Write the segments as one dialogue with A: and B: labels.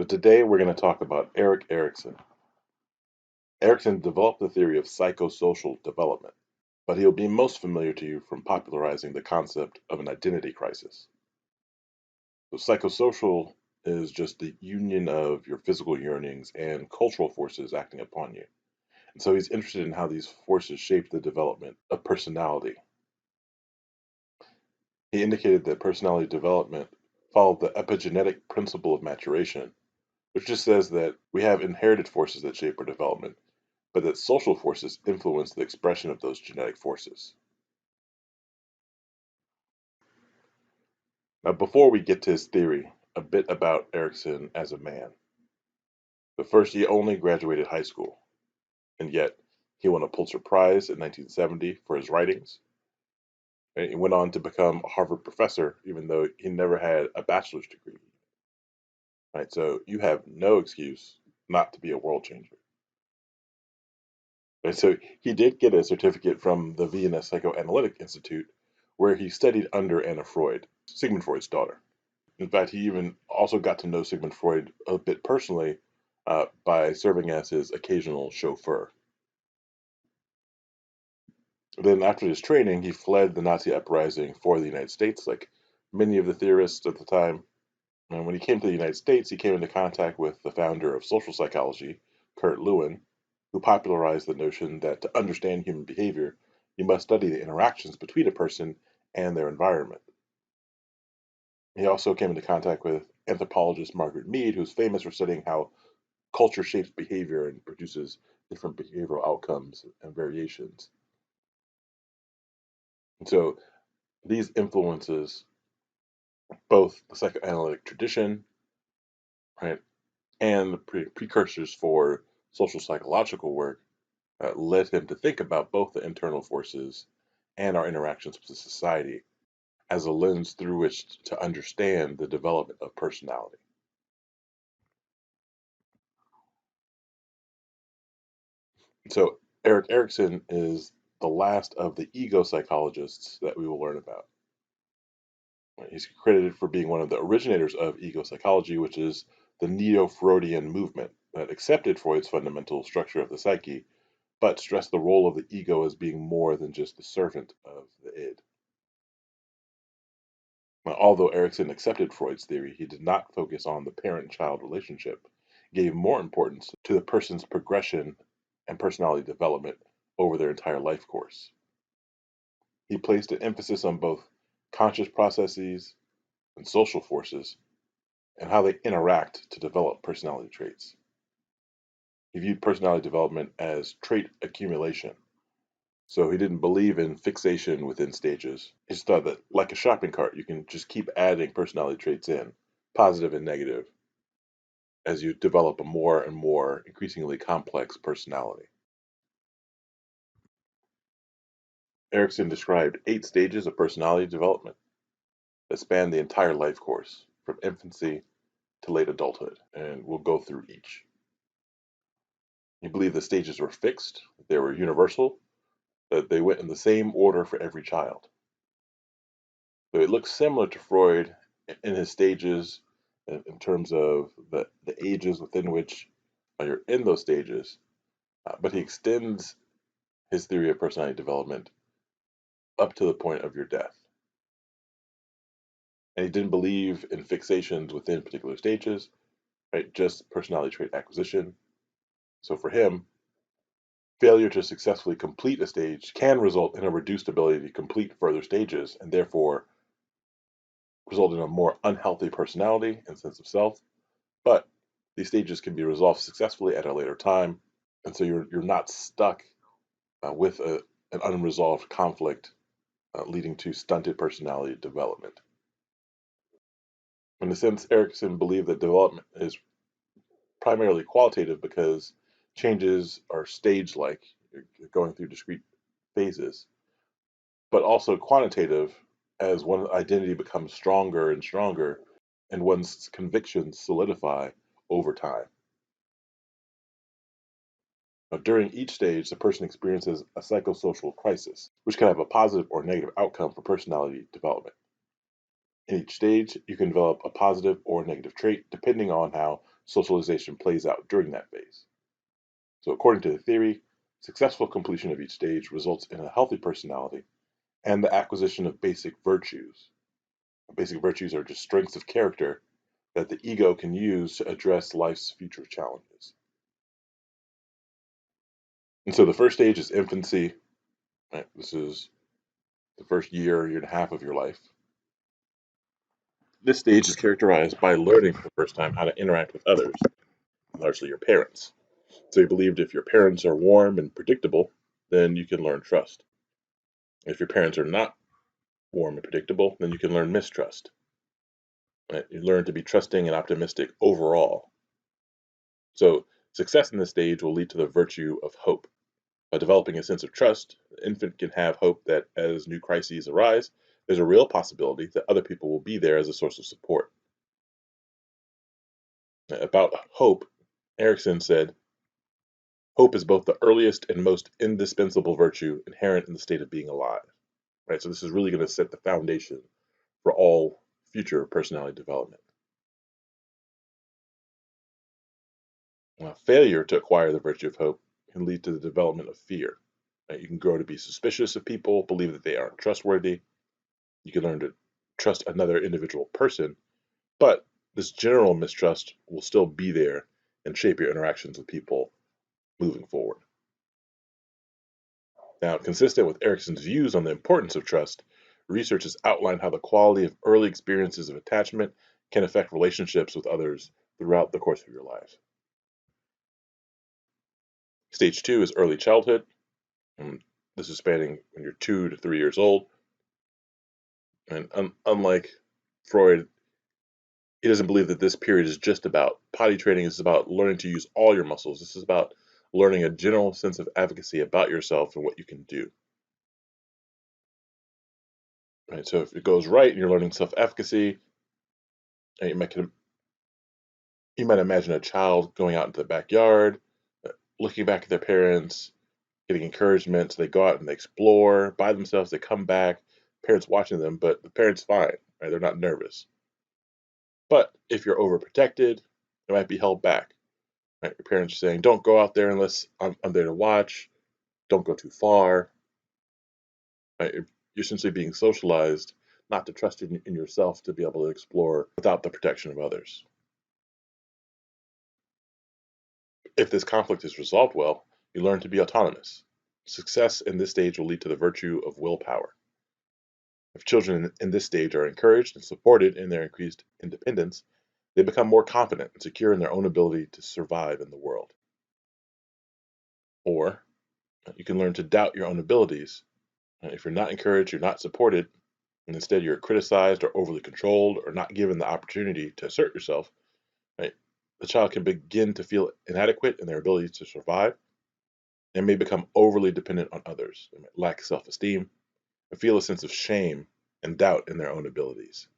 A: So today we're going to talk about Erik Erikson. Erikson developed the theory of psychosocial development, but he'll be most familiar to you from popularizing the concept of an identity crisis. So psychosocial is just the union of your physical yearnings and cultural forces acting upon you. And so he's interested in how these forces shape the development of personality. He indicated that personality development followed the epigenetic principle of maturation, which just says that we have inherited forces that shape our development, but that social forces influence the expression of those genetic forces. Now, before we get to his theory, a bit about Erikson as a man. But first, he only graduated high school, and yet he won a Pulitzer Prize in 1970 for his writings. And he went on to become a Harvard professor, even though he never had a bachelor's degree. Right, so you have no excuse not to be a world changer. Right, so he did get a certificate from the Vienna Psychoanalytic Institute, where he studied under Anna Freud, Sigmund Freud's daughter. In fact, he even also got to know Sigmund Freud a bit personally by serving as his occasional chauffeur. Then, after his training, he fled the Nazi uprising for the United States, like many of the theorists at the time. And when he came to the United States, he came into contact with the founder of social psychology, Kurt Lewin, who popularized the notion that to understand human behavior, you must study the interactions between a person and their environment. He also came into contact with anthropologist Margaret Mead, who's famous for studying how culture shapes behavior and produces different behavioral outcomes and variations. And so these influences both the psychoanalytic tradition, right, and the precursors for social psychological work led him to think about both the internal forces and our interactions with society as a lens through which to understand the development of personality. So Erik Erikson is the last of the ego psychologists that we will learn about. He's credited for being one of the originators of ego psychology, which is the neo-Freudian movement that accepted Freud's fundamental structure of the psyche, but stressed the role of the ego as being more than just the servant of the id. Now, although Erikson accepted Freud's theory, he did not focus on the parent-child relationship, gave more importance to the person's progression and personality development over their entire life course. He placed an emphasis on both conscious processes and social forces and how they interact to develop personality traits. He viewed personality development as trait accumulation. So he didn't believe in fixation within stages. He just thought that, like a shopping cart, you can just keep adding personality traits in, positive and negative, as you develop a more and more increasingly complex personality. Erikson described 8 stages of personality development that span the entire life course, from infancy to late adulthood, and we'll go through each. He believed the stages were fixed, they were universal, that they went in the same order for every child. So it looks similar to Freud in his stages in terms of the ages within which you're in those stages, but he extends his theory of personality development up to the point of your death. And he didn't believe in fixations within particular stages, right? Just personality trait acquisition. So for him, failure to successfully complete a stage can result in a reduced ability to complete further stages and therefore result in a more unhealthy personality and sense of self. But these stages can be resolved successfully at a later time, and so you're not stuck with an unresolved conflict leading to stunted personality development. In a sense, Erikson believed that development is primarily qualitative because changes are stage-like, you're going through discrete phases, but also quantitative as one's identity becomes stronger and stronger and one's convictions solidify over time. Now, during each stage, the person experiences a psychosocial crisis, which can have a positive or negative outcome for personality development. In each stage, you can develop a positive or negative trait depending on how socialization plays out during that phase. So, according to the theory, successful completion of each stage results in a healthy personality and the acquisition of basic virtues. Basic virtues are just strengths of character that the ego can use to address life's future challenges. And so the first stage is infancy. Right? This is the first year and a half of your life. This stage is characterized by learning for the first time how to interact with others, largely your parents. So you believed if your parents are warm and predictable, then you can learn trust. If your parents are not warm and predictable, then you can learn mistrust. Right? You learn to be trusting and optimistic overall. So success in this stage will lead to the virtue of hope. By developing a sense of trust, the infant can have hope that as new crises arise, there's a real possibility that other people will be there as a source of support. About hope, Erikson said, hope is both the earliest and most indispensable virtue inherent in the state of being alive. Right? So this is really going to set the foundation for all future personality development. Failure to acquire the virtue of hope can lead to the development of fear. Right? You can grow to be suspicious of people, believe that they aren't trustworthy. You can learn to trust another individual person, but this general mistrust will still be there and shape your interactions with people moving forward. Now, consistent with Erikson's views on the importance of trust, research has outlined how the quality of early experiences of attachment can affect relationships with others throughout the course of your life. Stage 2 is early childhood. And this is spanning when you're 2 to 3 years old. And unlike Freud, he doesn't believe that this period is just about potty training. It's about learning to use all your muscles. This is about learning a general sense of advocacy about yourself and what you can do. Right? So if it goes right and you're learning self-efficacy, you might imagine a child going out into the backyard, looking back at their parents, getting encouragement. So they go out and they explore by themselves. They come back, parents watching them, but the parents fine. Right? They're not nervous. But if you're overprotected, it might be held back. Right? Your parents are saying, "Don't go out there unless I'm there to watch. Don't go too far." Right? You're essentially being socialized not to trust in yourself to be able to explore without the protection of others. If this conflict is resolved well, you learn to be autonomous. Success in this stage will lead to the virtue of willpower. If children in this stage are encouraged and supported in their increased independence, they become more confident and secure in their own ability to survive in the world. Or you can learn to doubt your own abilities. If you're not encouraged, you're not supported, and instead you're criticized or overly controlled or not given the opportunity to assert yourself, right? The child can begin to feel inadequate in their ability to survive and may become overly dependent on others. They might lack self-esteem and feel a sense of shame and doubt in their own abilities.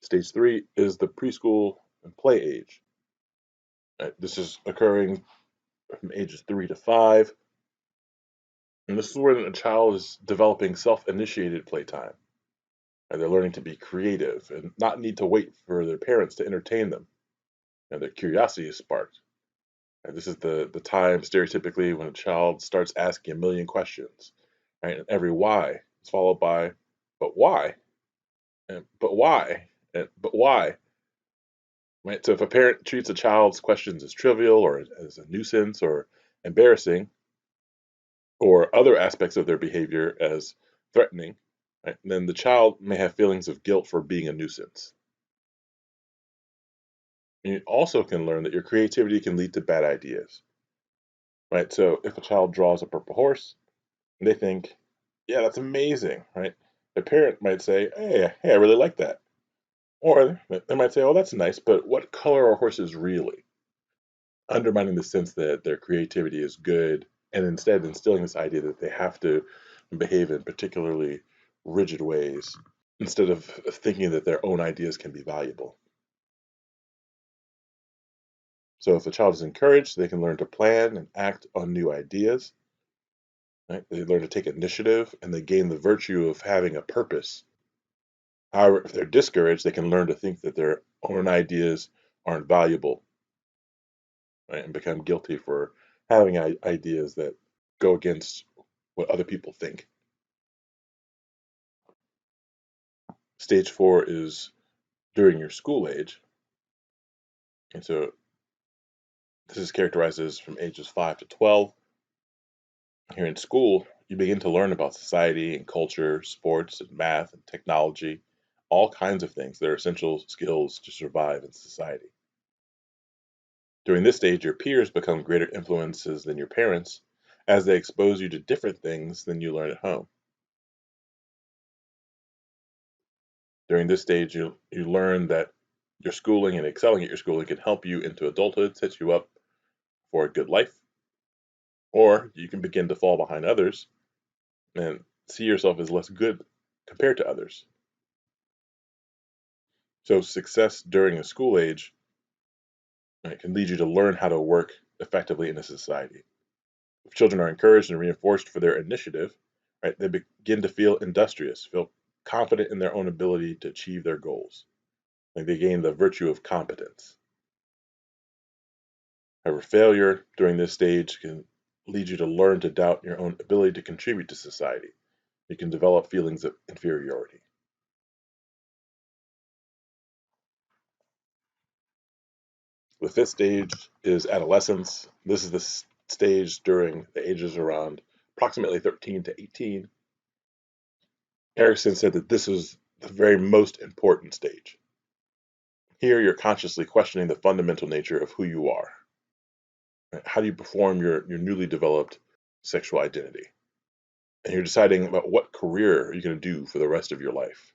A: Stage 3 is the preschool and play age. This is occurring from ages 3 to 5. And this is where a child is developing self-initiated playtime. And they're learning to be creative and not need to wait for their parents to entertain them. And their curiosity is sparked. And this is the time, stereotypically, when a child starts asking a million questions. Right? And every why is followed by, but why? And but why? And but why? Right? So if a parent treats a child's questions as trivial or as a nuisance or embarrassing, or other aspects of their behavior as threatening, right, then the child may have feelings of guilt for being a nuisance. And you also can learn that your creativity can lead to bad ideas. Right? So if a child draws a purple horse, and they think, yeah, that's amazing, right? The parent might say, hey, I really like that. Or they might say, oh, that's nice, but what color are horses really? Undermining the sense that their creativity is good, and instead instilling this idea that they have to behave in particularly rigid ways instead of thinking that their own ideas can be valuable. So if a child is encouraged, they can learn to plan and act on new ideas. Right? They learn to take initiative and they gain the virtue of having a purpose. However, if they're discouraged, they can learn to think that their own ideas aren't valuable, right, and become guilty for having ideas that go against what other people think. Stage 4 is during your school age, and so this is characterized as from ages 5 to 12. Here in school, you begin to learn about society and culture, sports and math and technology, all kinds of things that are essential skills to survive in society. During this stage, your peers become greater influences than your parents as they expose you to different things than you learn at home. During this stage, you learn that your schooling and excelling at your schooling can help you into adulthood, set you up for a good life, or you can begin to fall behind others and see yourself as less good compared to others. So, success during the school age, right, can lead you to learn how to work effectively in a society. If children are encouraged and reinforced for their initiative, right, they begin to feel industrious, feel confident in their own ability to achieve their goals. Like they gain the virtue of competence. However, failure during this stage can lead you to learn to doubt your own ability to contribute to society. You can develop feelings of inferiority. The fifth stage is adolescence. This is the stage during the ages around approximately 13 to 18. Erikson said that this was the very most important stage. Here, you're consciously questioning the fundamental nature of who you are. How do you perform your newly developed sexual identity? And you're deciding about what career you're going to do for the rest of your life.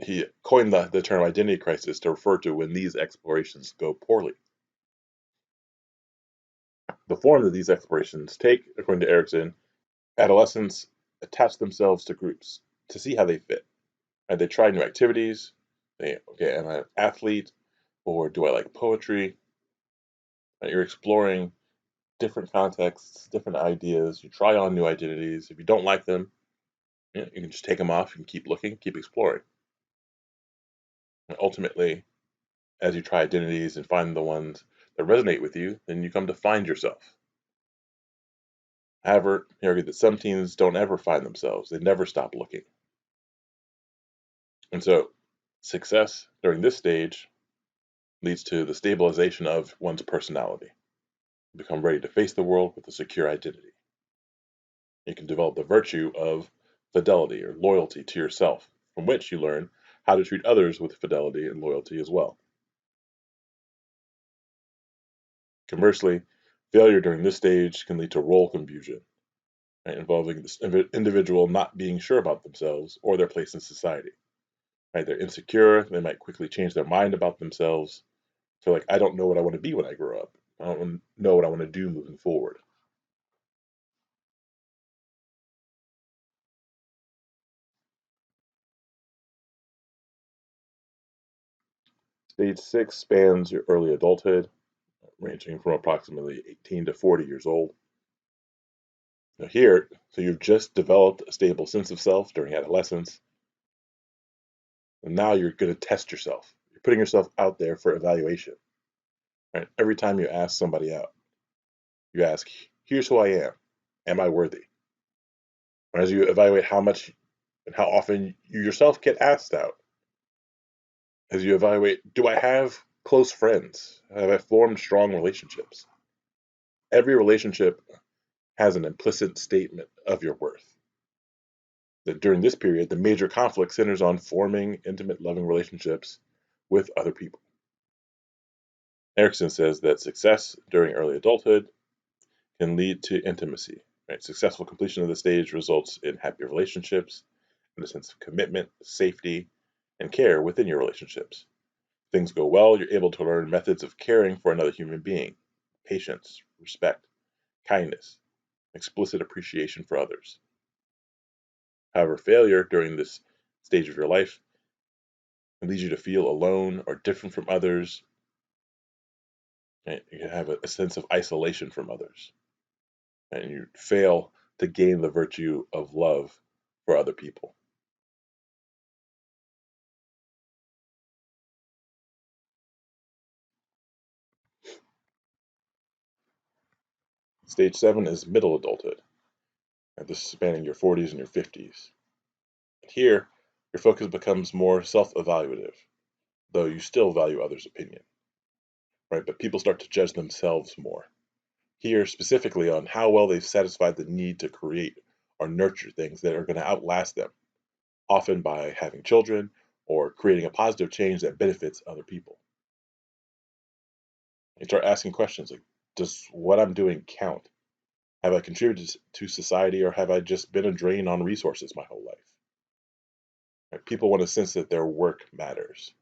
A: He coined the term identity crisis to refer to when these explorations go poorly. The form that these explorations take, according to Erikson, adolescents attach themselves to groups to see how they fit. They try new activities. Okay, am I an athlete? Or do I like poetry? You're exploring different contexts, different ideas. You try on new identities. If you don't like them, you can just take them off and keep looking, keep exploring. And ultimately, as you try identities and find the ones that resonate with you, then you come to find yourself. However, he argued that some teens don't ever find themselves. They never stop looking. And so success during this stage leads to the stabilization of one's personality. You become ready to face the world with a secure identity. You can develop the virtue of fidelity or loyalty to yourself, from which you learn how to treat others with fidelity and loyalty as well. Conversely, failure during this stage can lead to role confusion, right, involving this individual not being sure about themselves or their place in society. Right, they're insecure. They might quickly change their mind about themselves. So, like, I don't know what I want to be when I grow up. I don't know what I want to do moving forward. Stage 6 spans your early adulthood, ranging from approximately 18 to 40 years old. Now, here, so you've just developed a stable sense of self during adolescence, and now you're going to test yourself. You're putting yourself out there for evaluation. Right? Every time you ask somebody out, you ask, here's who I am. Am I worthy? As you evaluate how much and how often you yourself get asked out, as you evaluate, do I have close friends? Have I formed strong relationships? Every relationship has an implicit statement of your worth. That during this period, the major conflict centers on forming intimate, loving relationships with other people. Erikson says that success during early adulthood can lead to intimacy. Right? Successful completion of the stage results in happy relationships and a sense of commitment, safety, and care within your relationships. Things go well, you're able to learn methods of caring for another human being, patience, respect, kindness, explicit appreciation for others. However, failure during this stage of your life can lead you to feel alone or different from others. And you can have a sense of isolation from others. And you fail to gain the virtue of love for other people. Stage 7 is middle adulthood, and this is spanning your 40s and your 50s. Here, your focus becomes more self-evaluative, though you still value others' opinion, right? But people start to judge themselves more. Here, specifically on how well they've satisfied the need to create or nurture things that are going to outlast them, often by having children or creating a positive change that benefits other people. You start asking questions like, does what I'm doing count? Have I contributed to society, or have I just been a drain on resources my whole life? Right? People want to sense that their work matters.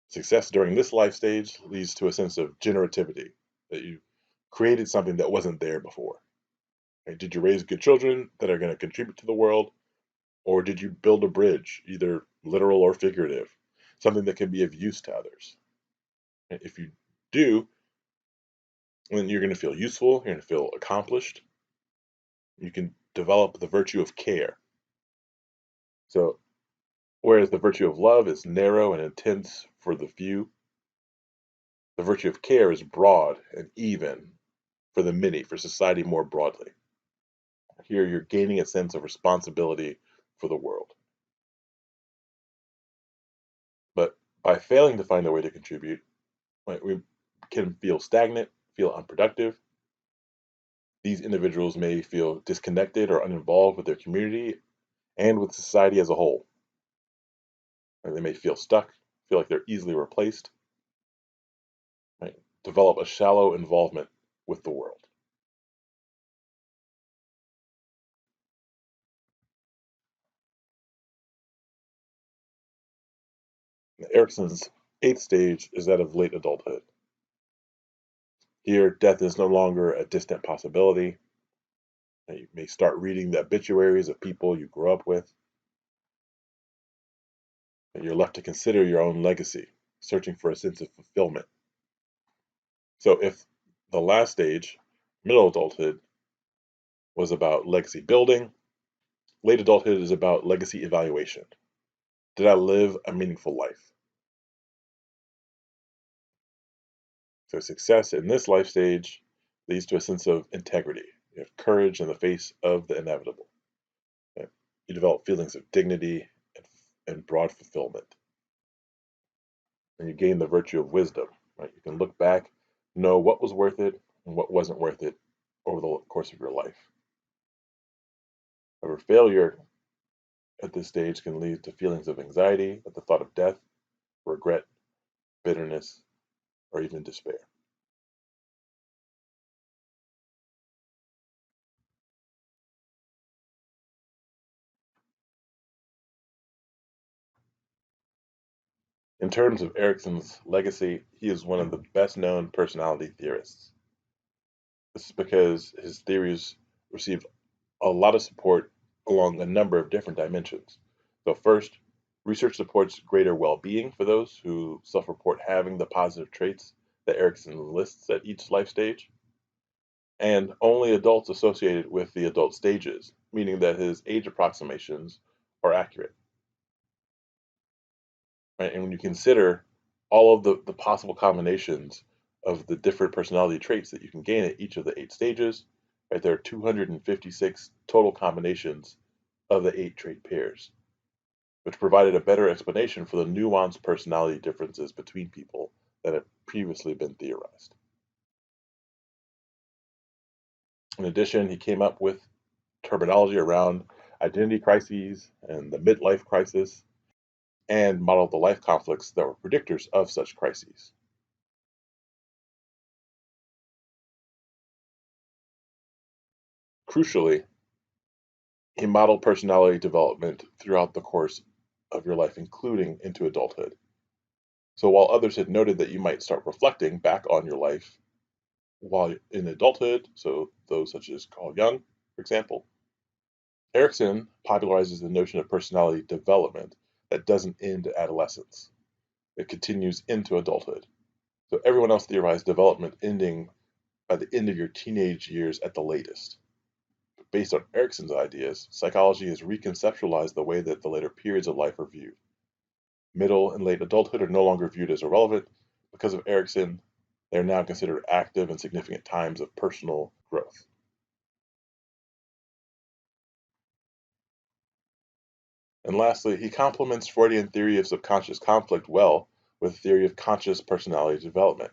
A: Success during this life stage leads to a sense of generativity, that you created something that wasn't there before. Right? Did you raise good children that are going to contribute to the world, or did you build a bridge, either literal or figurative, something that can be of use to others? And if you do, then you're going to feel useful, you're going to feel accomplished. You can develop the virtue of care. So, whereas the virtue of love is narrow and intense for the few, the virtue of care is broad and even for the many, for society more broadly. Here, you're gaining a sense of responsibility for the world. But by failing to find a way to contribute, right, we can feel stagnant, feel unproductive. These individuals may feel disconnected or uninvolved with their community and with society as a whole. And they may feel stuck, feel like they're easily replaced, right? Develop a shallow involvement with the world. Erikson's eighth stage is that of late adulthood. Here, death is no longer a distant possibility. You may start reading the obituaries of people you grew up with. And you're left to consider your own legacy, searching for a sense of fulfillment. So, if the last stage, middle adulthood, was about legacy building, late adulthood is about legacy evaluation. Did I live a meaningful life? So, success in this life stage leads to a sense of integrity. You have courage in the face of the inevitable. You develop feelings of dignity and broad fulfillment. And you gain the virtue of wisdom. Right? You can look back, know what was worth it and what wasn't worth it over the course of your life. However, failure at this stage can lead to feelings of anxiety at the thought of death, regret, bitterness, or even despair. In terms of Erikson's legacy, he is one of the best known personality theorists. This is because his theories received a lot of support along a number of different dimensions. So, first, research supports greater well being for those who self report having the positive traits that Erikson lists at each life stage, and only adults associated with the adult stages, meaning that his age approximations are accurate. Right? And when you consider all of the possible combinations of the different personality traits that you can gain at each of the 8 stages, right, there are 256 total combinations of the 8 trait pairs, which provided a better explanation for the nuanced personality differences between people that had previously been theorized. In addition, he came up with terminology around identity crises and the midlife crisis, and modeled the life conflicts that were predictors of such crises. Crucially, he modeled personality development throughout the course of your life, including into adulthood. So while others had noted that you might start reflecting back on your life while in adulthood, so those such as Carl Jung, for example, Erikson popularizes the notion of personality development that doesn't end at adolescence. It continues into adulthood. So everyone else theorized development ending by the end of your teenage years at the latest. But based on Erikson's ideas, psychology has reconceptualized the way that the later periods of life are viewed. Middle and late adulthood are no longer viewed as irrelevant because of Erikson. They are now considered active and significant times of personal growth. And lastly, he complements Freudian theory of subconscious conflict well with the theory of conscious personality development.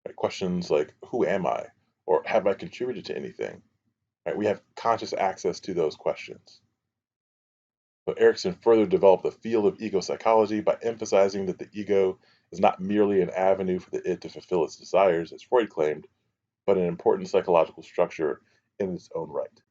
A: Right? Questions like, who am I? Or have I contributed to anything? Right? We have conscious access to those questions. So Erikson further developed the field of ego psychology by emphasizing that the ego is not merely an avenue for the id to fulfill its desires, as Freud claimed, but an important psychological structure in its own right.